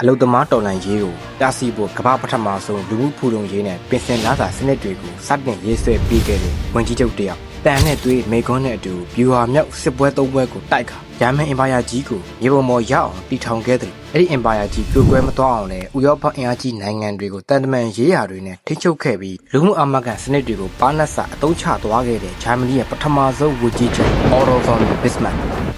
အလုသမားတော်လှန်ရေးကိုတားဆီးဖို့ကမ္ဘာပထမဆုံးလူမှုဖူလုံရေးနဲ့ပင်စင်လာစာစနစ်တွေကိုစတင်ရေးဆွဲပေးခဲ့တဲ့ဝန်ကြီးချုပ်တယောက်တန်နဲ့သွေးမေကွန်းနဲ့အတူဗျူဟာမြောက်စစ်ပွဲ၃ပွဲကိုတိုက်ခါဂျာမန်အင်ပါယာကြီးကိုရေပုံပေါ်ရောက်အောင်တည်ထောင်ခဲ့တယ်အဲ့ဒီအင်ပါယာကြီးပြိုကွဲမသွားအောင်လဲဥရောပအင်အားကြီးနိုင်ငံတွေကိုတန်တမန်ရေးရာတွေနဲ့ထိချုပ်ခဲ့ပြီးလူမှုအမဂတ်စနစ်တွေကိုပါနတ်စာအသုံးချသွားခဲ့တဲ့ဂျာမနီရဲ့ပထမဆုံးဝန်ကြီးချုပ်အော်တို ဗွန် ဘစ်မတ်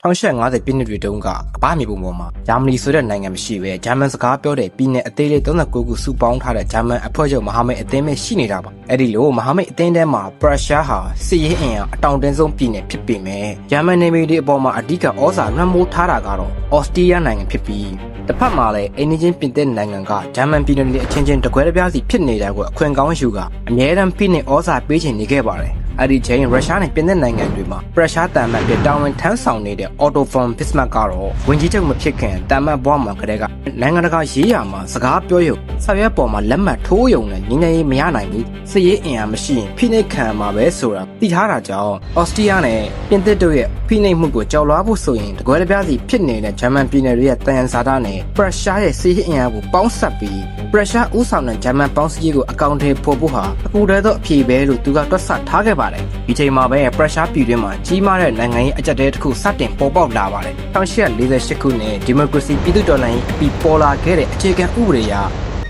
1850ပြည့်နှစ်တွေတုန်းကကမ္ဘာမြေပုံပေါ်မှာဂျာမနီဆိုတဲ့နိုင်ငံမရှိပဲဂျာမန်စကားပြောတဲ့ပြည်နယ်အသေးလေး39ခုစုပေါင်းထားတဲ့ဂျာမန်အဖွဲ့ချုပ်မဟာမိတ်အသင်းပဲရှိနေတာပါအဲ့ဒီလိုမဟာမိတ်အသင်းထဲမှာပရုရှားဟာစစ်ရေးအင်အားအတောင်တင်းဆုံးပြည်နယ်ဖြစ်ပေမဲ့ဂျာမန်နေပြည်တော်အပေါ်မှာအဓိကဩဇာလွှမ်းမိုးထားတာကတော့အော်စတြီးယားနိုင်ငံဖြစ်ပြီးတစ်ဖက်မှာလည်းအိန္ဒိယပြင်သစ်နိုင်ငံကဂျာမန်ပြည်နယ်တွေအချင်းချင်းတကွဲတပြားစီဖြစ်နေတာကိုအခွင့်ကောင်းယူကအမြဲတမ်းဖိနှိပ်ဩဇာပေးချင်နေခဲ့ပါတယ်အဲ့ဒီချိန်ရုရှားနဲ့ပြင်သစ်နိုင်ငံတွေမှာပရုရှားတန်မတ်ပြတာဝန်ထမ်းဆောင်နေတဲ့အော်တို ဗွန် ဘစ်မတ်ကတော့ဝန်ကြီးချုပ်မဖြစ်ခင်တန်မတ်ဘွားမှာကတည်းကနိုင်ငံတကာရေးရာမှာစကားပြောရုံဆောက်ရွက်ပေါ်မှာလက်မှတ်ထိုးရုံနဲ့ငင်းငယ်ရေးမရနိုင်ဘူးစစ်ရေးအင်အားမရှိရင်ဖိနှိပ်ခံမှာပဲဆိုတာသိထားတာကြောင့်အော်စတြီးယားနဲ့ပြင်သစ်တို့ရဲ့ဖိနှိပ်မှုကိုကြော်လွှားဖို့ဆိုရင်တကွဲတပြားစီဖြစ်နေတဲ့ဂျာမန်ပြည်နယ်တွေရဲ့တန်ရန်စာသားနဲ့ပရုရှားရဲ့စစ်ရေးအင်အားကိုပေါင်းစပ်ပြီးပရုရှားဦးဆောင်တဲ့ဂျာမန်ပေါင်းစည်းရေးကိုအကောင့်ထဲပို့ဖို့ဟာအကူတည်းသောအဖြေပဲလို့သူကတွက်ဆထားခဲ့ပါတယ်ဒီချိန်မှာပဲပရုရှားပြည်တွင်းမှာကြီးမားတဲ့နိုင်ငံရေးအကြက်တဲတစ်ခုစတင်ပေါ်ပေါက်လာပါတယ်1848ခုနှစ်ဒီမိုကရေစီပြည်သူ့တော်လှန်ရေးပြီးပေါ်လာခဲ့တဲ့အခြေခံဥပဒေအရ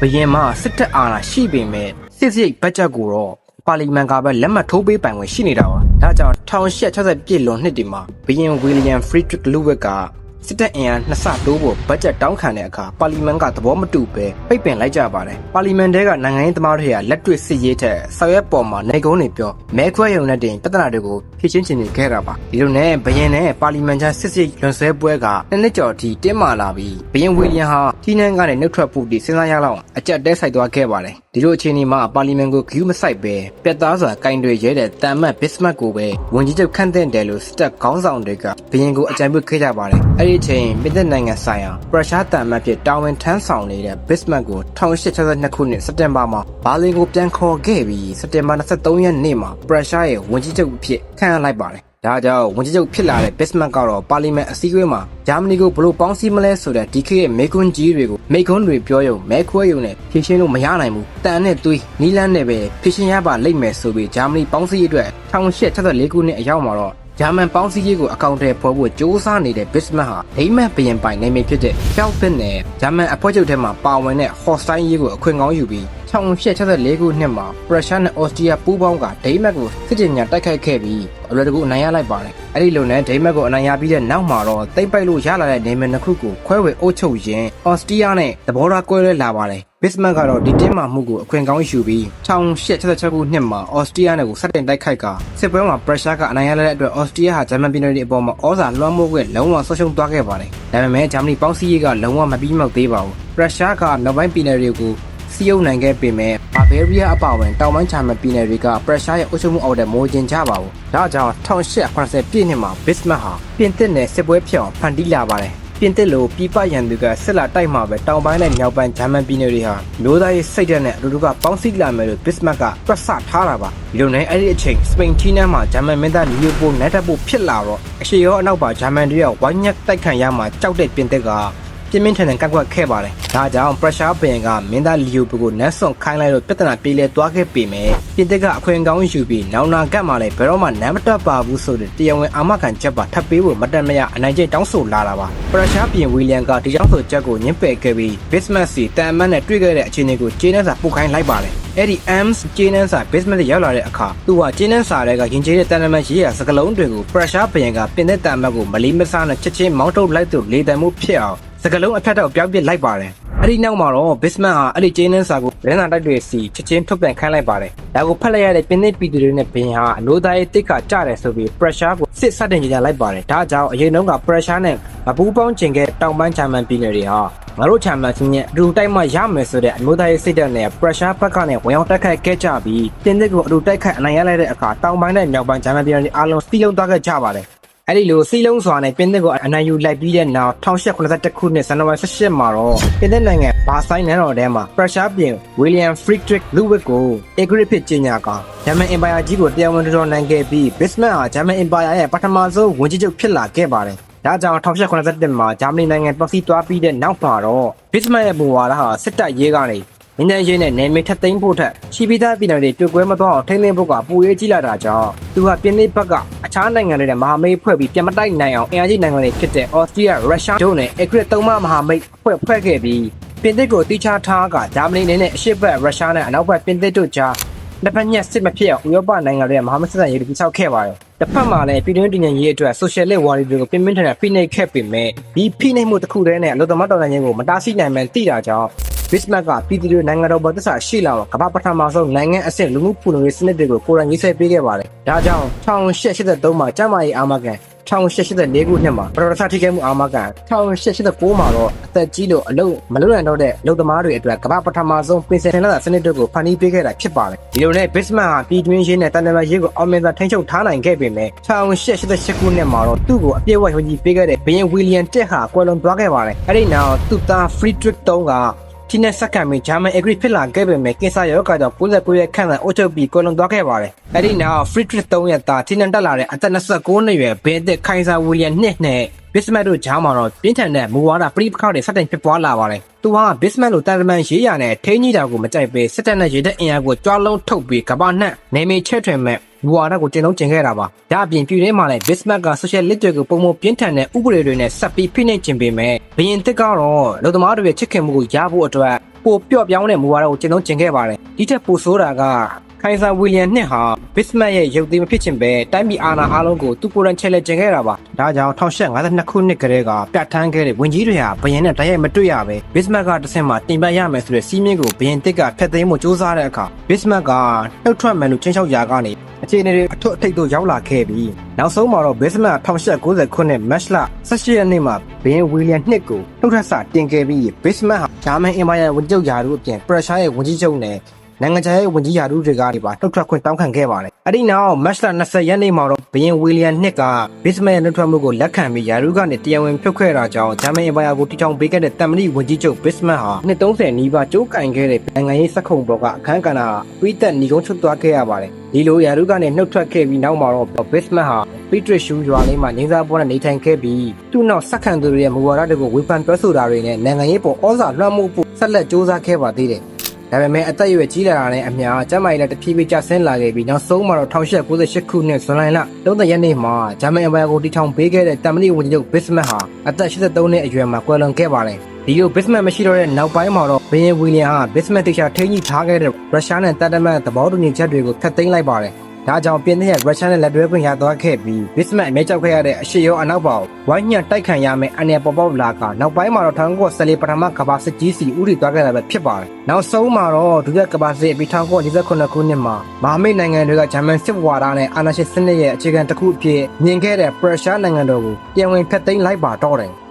ဘရင်မှစစ်တပ်အာဏာရှိပေမဲ့စစ်စရိတ်ဘတ်ဂျက်ကိုတော့ပါလီမန်ကပဲလက်မှတ်ထိုးပေးပိုင်ခွင့်ရှိနေတာပါဒါကြောင့်1860ပြည့်လွန်နှစ်ဒီမှာဘရင်ဝီလီယံဖရီဒရစ်လူးဝက်ကစစ်တပ်အင်အား2ဆတိုးဖို့ဘတ်ဂျက်တောင်းခံတဲ့အခါပါလီမန်ကသဘောမတူပဲပိတ်ပင်လိုက်ကြပါတယ်ပါလီမန်တဲကနိုင်ငံရေးသမားတွေကလက်တွေ့စစ်ရေးထက်ဆောက်ရွက်ပေါ်မှာနေကုန်းတွေပြောမဲခွဲရုံနဲ့တင်ပြဿနာတွေကိုဖြေရှင်းချင်နေခဲ့တာပါဒီလိုနဲ့ဘရင်နဲ့ပါလီမန်ကြားစစ်စစ်လွန်ဆွဲပွဲက2နှစ်ကျော်အထိတင်းမာလာပြီးဘရင်ဝီလီယံဟာကြီးနှန်းကနေနှုတ်ထွက်ဖို့ဒီစဉ်းစားရလောက်အကြက်တဲဆိုင်သွားခဲ့ပါတယ်ဒီလိုအခြေအနေမှာပါလီမန်ကိုဂယူးမဆိုင်ပဲပြတ်သားစွာကင်တွေရဲတဲ့တန်မတ်ဘစ်မတ်ကိုပဲဝန်ကြီးချုပ်ခန့်တဲ့တယ်လို့စစ်တပ်ခေါင်းဆောင်တွေကဘရင်ကိုအကြံပြုခဲ့ကြပါတယ်အဲ့ဒီချိန်ပြည်သစ်နိုင်ငံဆိုင်ရာပရုရှားတန်မတ်ဖြစ်တာဝန်ထမ်းဆောင်နေတဲ့ဘစ်မတ်ကို1862ခုနှစ်စက်တင်ဘာမှာဘာလင်ကိုပြန်ခေါ်ခဲ့ပြီးစက်တင်ဘာ23ရက်နေ့မှာပရုရှားရဲ့ဝန်ကြီးချုပ်အဖြစ်ခန့်အပ်လိုက်ပါတယ်ဒါကြောင့်ဝန်ကြီးချုပ်ဖြစ်လာတဲ့ဘစ်မတ်ကတော့ပါလီမန်အစည်းအဝေးမှာဂျာမနီကိုဘယ်လိုပေါင်းစည်းမလဲဆိုတဲ့ဒီခေတ်ရဲ့မေကွန်းကြီးတွေကိုမေကွန်းတွေပြောရုံမဲခွဲရုံနဲ့ဖြည့်ရှင်းလို့မရနိုင်ဘူးတန်နဲ့သွေးနီလန်းနဲ့ပဲဖြည့်ရှင်းရပါလိမ့်မယ်ဆိုပြီးဂျာမနီပေါင်းစည်းရေးအတွက်1864ခုနှစ်အရောက်မှာတော့ဂျာမန်ပေါင်းစည်းရေးကိုအကောင့်ထဲပေါ်ဖို့စ조사နေတဲ့ဘစ်မတ်ဟာဒိမတ်ဘရင်ပိုင်နေမည်ဖြစ်တဲ့ဖျောက်ဖစ်နဲ့ဂျာမန်အဖွဲ့ချုပ်ထဲမှာပါဝင်တဲ့ဟော့စတိုင်းရေးကိုအခွင့်ကောင်းယူပြီး1864ခုနှစ်မှာပရုရှားနဲ့အော်စတြီးယားပူးပေါင်းကဒိမတ်ကိုစစ်ကြေညာတိုက်ခိုက်ခဲ့ပြီးအလွယ်တကူအနိုင်ရလိုက်ပါတယ်အဲ့ဒီလိုနဲ့ဒိမတ်ကိုအနိုင်ရပြီးတဲ့နောက်မှာတော့တိတ်ပိုက်လို့ရလာတဲ့နေမည်နှစ်ခုကိုခွဲဝေအုပ်ချုပ်ရင်းအော်စတြီးယားနဲ့သဘောထားကွဲလွဲလာပါတယ်ဘစ်မတ်ကတော့ဒီတင်းမာမှုကိုအခွင့်ကောင်းယူပြီး1866ခုနှစ်မှာအော်စတြီးယားနဲ့ကိုစတင်တိုက်ခိုက်ကစစ်ပွဲမှာပရုရှားကအနိုင်ရတဲ့အတွက်အော်စတြီးယားဟာဂျာမန်ပြည်နယ်တွေအပေါ်မှာဩဇာလွှမ်းမိုးခွင့်လုံးဝဆုံးရှုံးသွားခဲ့ပါတယ်ဒါပေမဲ့ဂျာမနီပေါင်းစည်းရေးကလုံးဝမပြီးမြောက်သေးပါဘူးပရုရှားကမြောက်ပိုင်းပြည်နယ်တွေကိုစီယုံနိုင်ခဲ့ပေမဲ့ဘာဗေးရီးယားအပါအဝင်တောင်ပိုင်းဂျာမန်ပြည်နယ်တွေကပရုရှားရဲ့အုပ်ချုပ်မှုအောက်ထဲမိုးကျင်ကြပါဘူးဒါကြောင့်1880ပြည့်နှစ်မှာဘစ်မတ်ဟာပြင်သစ်နဲ့စစ်ပွဲဖြစ်အောင်ဖန်တီးလာပါတယ်ပြင်သစ်လိုပြည်ပရန်သူကစစ်လာတိုက်မှာပဲတောင်ပိုင်းနဲ့မြောက်ပိုင်းဂျာမန်ပြည်နယ်တွေဟာမျိုးသားရေးစိတ်ဓာတ်နဲ့အတူတူကပေါင်းစည်းလာမယ်လို့ဘစ်မတ်ကပြတ်ဆထားတာပါဒီလိုနဲ့အဲ့ဒီအချိန်စပိန်ချီးနန်းမှာဂျာမန်မင်းသားလီယိုပိုနတ်တက်ဖို့ဖြစ်လာတော့အရှေ့ရောအနောက်ပါဂျာမန်တွေကဝိုင်းညက်တိုက်ခံရမှာကြောက်တဲ့ပြင်သစ်ကပြင်းပြင်းထန်ထန်ကန့်ကွက်ခဲ့ပါတယ်ဒါကြောင့်ပရုရှားဘရင်ကမင်းသားလီယိုပိုကိုနတ်ဆွန်ခိုင်းလိုက်လို့ပြဿနာပြေလည်သွားခဲ့ပေမဲ့ပြင်သစ်ကအခွင့်ကောင်းယူပြီးနောင်နာကတ်မှလည်းဘယ်တော့မှနမ်းမတက်ပါဘူးဆိုတဲ့တရားဝင်အာမခံချက်ပါထပ်ပေးဖို့မတန်မရအနိုင်ကျင့်တောင်းဆိုလာတာပါပရုရှားဘရင်ဝီလီယံကဒီကြောင့်ဆိုချက်ကိုညှင်းပယ်ခဲ့ပြီးဘစ်မတ်စီတန်အမတ်နဲ့တွေ့ခဲ့တဲ့အခြေအနေကိုကျေးနန်းစာပို့ခိုင်းလိုက်ပါတယ်အဲ့ဒီ AMS ကျေးနန်းစာဘစ်မတ်ရောက်လာတဲ့အခါသူကကျေးနန်းစာတွေကရင်ကျေးတဲ့တန်တမန်ရေးရာစကလုံးတွေကိုပရုရှားဘရင်ကပြင်သစ်တန်အမတ်ကိုမလီမစားနဲ့ချက်ချင်းမောင်းထုတ်လိုက်သူလေတံမှုဖြစ်အောင်စကလုံးအဖက်တော့ပြောင်းပြစ်လိုက်ပါတယ်အဲ့ဒီနောက်မှာတော့ဘစ်မတ်ဟာအဲ့ဒီကျေးနန်းစာကိုရန်နာတိုက်တွေစီချက်ချင်းထုတ်ပြန်ခိုင်းလိုက်ပါတယ်ဒါကိုဖတ်လိုက်ရတဲ့ပြင်သစ်ပြည်သူတွေနဲ့ဘင်ဟာအလို့သားရေးတိတ်ခါကြတယ်ဆိုပြီးပရုရှားကိုစစ်စတင်ကြလိုက်ပါတယ်ဒါကြောင့်အရင်တုန်းကပရုရှားနဲ့မပူးပေါင်းကျင်ခဲ့တောင်ပိုင်းဂျာမန်ပြည်နယ်တွေဟာငါတို့ချမ်းမှချင်းရဲ့အတူတိုက်မှရမယ်ဆိုတဲ့အမျိုးသားရေးစိတ်ဓာတ်နဲ့ပရုရှားဘက်ကနဲ့ဝင်ရောက်တိုက်ခိုက်ခဲ့ကြပြီးပြင်သစ်ကိုအတူတိုက်ခိုက်အနိုင်ရလိုက်တဲ့အခါတောင်ပိုင်းနဲ့မြောက်ပိုင်းဂျာမန်ပြည်နယ်တွေအားလုံးစီးလုံးသွားခဲ့ကြပါတယ် အဲ့ဒီလိုစီလုံးစွာနဲ့ပြင်သစ်ကိုအနိုင်ယူလိုက်ပြီးတဲ့နောက်1881ခုနှစ်ဇန်နဝါရီ18မှာတော့ပြင်သစ်နိုင်ငံဘာဆိုင်နန်းတော်ထဲမှာပရုရှားပြင်ဝီလျံဖရီဒရစ်လူဝစ်ကိုအေဂရစ်ဖြစ်ကြီးညာကဂျာမန်အင်ပါယာကြီးကိုတရားဝင်တော်နိုင်ခဲ့ပြီးဘစ်မတ်ဟာဂျာမန်အင်ပါယာရဲ့ပထမဆုံးဝန်ကြီးချုပ်ဖြစ်လာခဲ့ပါတယ်ဒါကြောင့်1881မှာဂျာမနီနိုင်ငံပျောက်စီးသွားပြီးတဲ့နောက်မှာတော့ဘစ်မတ်ရဲ့ဘဝဟာစစ်တပ်ရေးကနေငင်းရဲနဲ့နယ်မြေထပ်သိမ်းဖို့ထက်ရှိပြီးသားပြည်နယ်တွေတွေ့ကွဲမသွားအောင်ထိန်းသိမ်းဖို့ကပူရေးကြီးလာတာကြောင့်သူဟာပြင်သစ်ဘက်ကအခြားနိုင်ငံတွေနဲ့မဟာမိတ်ဖွဲ့ပြီးပြန်မတိုက်နိုင်အောင်အင်အားကြီးနိုင်ငံတွေဖြစ်တဲ့အော်စတြီးယားရုရှားတို့နဲ့အဂရစ်သုံးမမဟာမိတ်ဖွဲ့ခဲ့ပြီးပြင်သစ်ကိုတိချထားကဂျာမနီနဲ့အရှေ့ဘက်ရုရှားနဲ့အနောက်ဘက်ပြင်သစ်တို့ကြားနှစ်ဖက်ညက်စစ်မဖြစ်အောင်ဥရောပနိုင်ငံတွေမဟာမိတ်ဆက်ဆံရေးတွေတည်ဆောက်ခဲ့ပါတယ်။တစ်ဖက်မှာလည်းပြည်တွင်းတည်ငြိမ်ရေးအတွက်ဆိုရှယ်လစ်ဝါဒီတွေကိုပြင်းပြင်းထန်ထန်ဖိနှိပ်ခဲ့ပေမဲ့ဒီဖိနှိပ်မှုတစ်ခုတည်းနဲ့အလို့သမားတော်လှန်ရေးကိုမတားဆီးနိုင်မှန်းသိတာကြောင့်ဘစ်မတ်ကပြည်သူတွေနိုင်ငံတော်ပေါ်သစ္စာရှိလာအောင်ကမ္ဘာပထမဆုံးနိုင်ငံအဆင့်လူမှုပူနွေးစနစ်တွေကိုကိုယ်တိုင်ရေးဆွဲပေးခဲ့ပါတယ်။ဒါကြောင့်1883မှာကျန်းမာရေးအာမခံ1884ခုနှစ်မှာပရိုဒဆာထိခိုက်မှုအာမခံ1889မှာတော့အသက်ကြီးလို့အလုံးမလွတ်နိုင်တော့တဲ့အလုပ်သမားတွေအတွက်ကမ္ဘာပထမဆုံးပင်စင်ထင်လာစနစ်တွေကိုဖန်တီးပေးခဲ့တာဖြစ်ပါတယ်။ဒီလိုနဲ့ဘစ်မတ်ဟာပြည်တွင်းရေးနဲ့တန်တမာရေးကိုအောင်မြင်စွာထိန်းချုပ်ထားနိုင်ခဲ့ပေမဲ့1888ခုနှစ်မှာတော့သူ့ကိုအပြည့်အဝဝင်ကြီးပေးခဲ့တဲ့ဘုရင်ဝီလျံတက်ဟာကွယ်လွန်သွားခဲ့ပါတယ်။အဲဒီနောက်သူ့သားဖရီဒရစ်IIIကဒီနေ့စက္ကန့်မီဂျာမန်အဂရစ်ဖြစ်လာခဲ့ပေမဲ့ကင်ဆာရောဂါကြောင့်99ရက်ခန့်သာအုပ်ချုပ်ပြီးကွယ်လွန်သွားခဲ့ပါတယ်။အဲဒီနောက်ဖရီဒရစ်IIIရဲ့သားထိနှံတက်လာတဲ့အသက်29နှစ်အရွယ်ဘယ်သက်ခိုင်ဆာဝီလျံ2နဲ့ဘစ်မတ်တို့ဂျာမှာတော့ပြင်းထန်တဲ့မူဝါဒပရိပခါတွေစတင်ဖြစ်ပွားလာပါတယ်။သူဟာဘစ်မတ်လိုတာလမန်ရေးရနဲ့ထိန်းကြီးတာကိုမကြိုက်ပေစစ်တပ်နဲ့ရေတပ်အင်အားကိုကြွားလုံးထုတ်ပြီးကမ္ဘာနှံ့နေမီချဲ့ထွင်မဲ့မူဝါဒကိုကျင့်သုံးကျင်ခဲ့တာပါ။ဒါအပြင်ပြည်တွင်းမှာလည်းဘစ်မတ်ကဆိုရှယ်လစ်တွေကိုပုံမပြင်းထန်တဲ့ဥပဒေတွေနဲ့ဆက်ပြီးဖိနှိပ်ခြင်းပေမဲ့ဘရင်တစ်ကတော့လူသမားတွေရဲ့ချစ်ခင်မှုကိုရဖို့အတွက်ပိုပျော့ပြောင်းတဲ့မူဝါဒကိုကျင့်သုံးကျင်ခဲ့ပါတယ်။ဒီထက်ပိုဆိုးတာကခိုင်ဆာဝီလျံ2ဟာဘစ်မတ်ရဲ့ရုပ်သေးမဖြစ်ခြင်းပဲတိုင်းပြည်အာဏာအားလုံးကိုသူကိုယ်တိုင်ချဲ့လက်ကျင်ခဲ့တာပါ။ဒါကြောင့်1852ခုနှစ်ကတည်းကပြဋ္ဌာန်းခဲ့တဲ့ဝင်ကြီးတွေဟာဘရင်နဲ့တိုက်ရိုက်မတွေ့ရပဲဘစ်မတ်ကတစ်ဆင့်မှတင်ပြရမယ်ဆိုတဲ့စီးမြင့်ကိုဘရင်တစ်ကဖျက်သိမ်းဖို့ကြိုးစားတဲ့အခါဘစ်မတ်ကနှုတ်ထွက်မယ်လို့ချင်းချောက်ရာကနေအခြေအနေတွေအထွတ်အထိပ်သို့ရောက်လာခဲ့ပြီးနောက်ဆုံးမှာတော့ဘစ်မတ်1890ခုနှစ်မတ်လ18ရက်နေ့မှာဘရင်ဝီလျံ2ကိုနှုတ်ထွက်စာတင်ခဲ့ပြီးဘစ်မတ်ဟာဂျာမန်အင်ပါယာဝန်ကြီးချုပ်ယာတို့အပြင်ပရုရှားရဲ့ဝန်ကြီးချုပ်နဲ့နိုင်ငံခြားရေးဝန်ကြီးရာထူးတွေကနေပါနှုတ်ထွက်ခွင့်တောင်းခံခဲ့ပါတယ်။အဲဒီနောက်မတ်လ20ရက်နေ့မှာတော့ဘရင်ဝီလျံ2ကဘစ်မတ်ရဲ့နှုတ်ထွက်မှုကိုလက်ခံပြီးရာထူးကနေတရားဝင်ဖြုတ်ခဲ့တာကြောင့်ဂျာမန်အင်ပါယာကိုတည်ထောင်ပေးခဲ့တဲ့တမန်တော်ဝန်ကြီးချုပ်ဘစ်မတ်ဟာနှစ်30နီးပါးကြိုးကင်ခဲ့တဲ့နိုင်ငံရေးစက်ခုံပေါ်ကအခမ်းကဏ္ဍပြည်သက်ညီကုန်းချွတ်သွားခဲ့ရပါတယ်။ဒီလိုရာထူးကနေနှုတ်ထွက်ခဲ့ပြီးနောက်မှာတော့ဘစ်မတ်ဟာပီထရစ်ရှူရွာလေးမှာငင်းစားပွဲနဲ့နေထိုင်ခဲ့ပြီးသူ့နောက်ဆက်ခံသူတွေရဲ့မူဝါဒတွေကိုဝေဖန်ပြောဆိုတာတွေနဲ့နိုင်ငံရေးပေါ်ဩဇာလွှမ်းမိုးဖို့ဆက်လက်စ조사ခဲ့ပါသေးတယ်။ဒါပေမဲ့အသက်အရွယ်ကြီးလာတာနဲ့အမျှကျန်းမာရေးလည်းတဖြည်းဖြည်းကျဆင်းလာခဲ့ပြီးနောက်ဆုံးမှာတော့1898ခုနှစ်ဇွန်လ30ရက်နေ့မှာဂျာမန်အင်ပါယာကိုတည်ထောင်ပေးခဲ့တဲ့တမန်တော်ဝန်ကြီးချုပ်ဘစ်မတ်ဟာအသက်83နှစ်အရွယ်မှာကွယ်လွန်ခဲ့ပါတယ်။ဒီလိုဘစ်မတ်မရှိတော့တဲ့နောက်ပိုင်းမှာတော့ဘရင်ဝီလျံဟာဘစ်မတ်တိကျထိန်းကြီးထားခဲ့တဲ့ရုရှားနဲ့တာတမန်သဘောတူညီချက်တွေကိုဖျက်သိမ်းလိုက်ပါတယ်။ဒါကြောင့်ပြင်သစ်ရဲ့ရုရှားနဲ့လက်တွဲခွင့်ရသွားခဲ့ပြီးဘစ်မတ်အမဲကြောက်ခဲ့ရတဲ့အရှိရောအနောက်ပေါဝိုင်းညှတိုက်ခံရမယ့်အနေပေါ်ပေါက်လာကနောက်ပိုင်းမှာတော့1914ပထမကမ္ဘာစစ်ကြီးစီဥတီသွားခဲ့တာပဲဖြစ်ပါတယ်။နောက်ဆုံးမှာတော့ဒုတိယကမ္ဘာစစ်ပြီး1948ခုနှစ်မှာမဟာမိတ်နိုင်ငံတွေကဂျာမန်စစ်ဝါဒနဲ့အာဏာရှင်စနစ်ရဲ့အခြေခံတစ်ခုအဖြစ်မြင်ခဲ့တဲ့ပရုရှားနိုင်ငံတော်ကိုပြန်ဝင်ဖျက်သိမ်းလိုက်ပါတော့တယ်။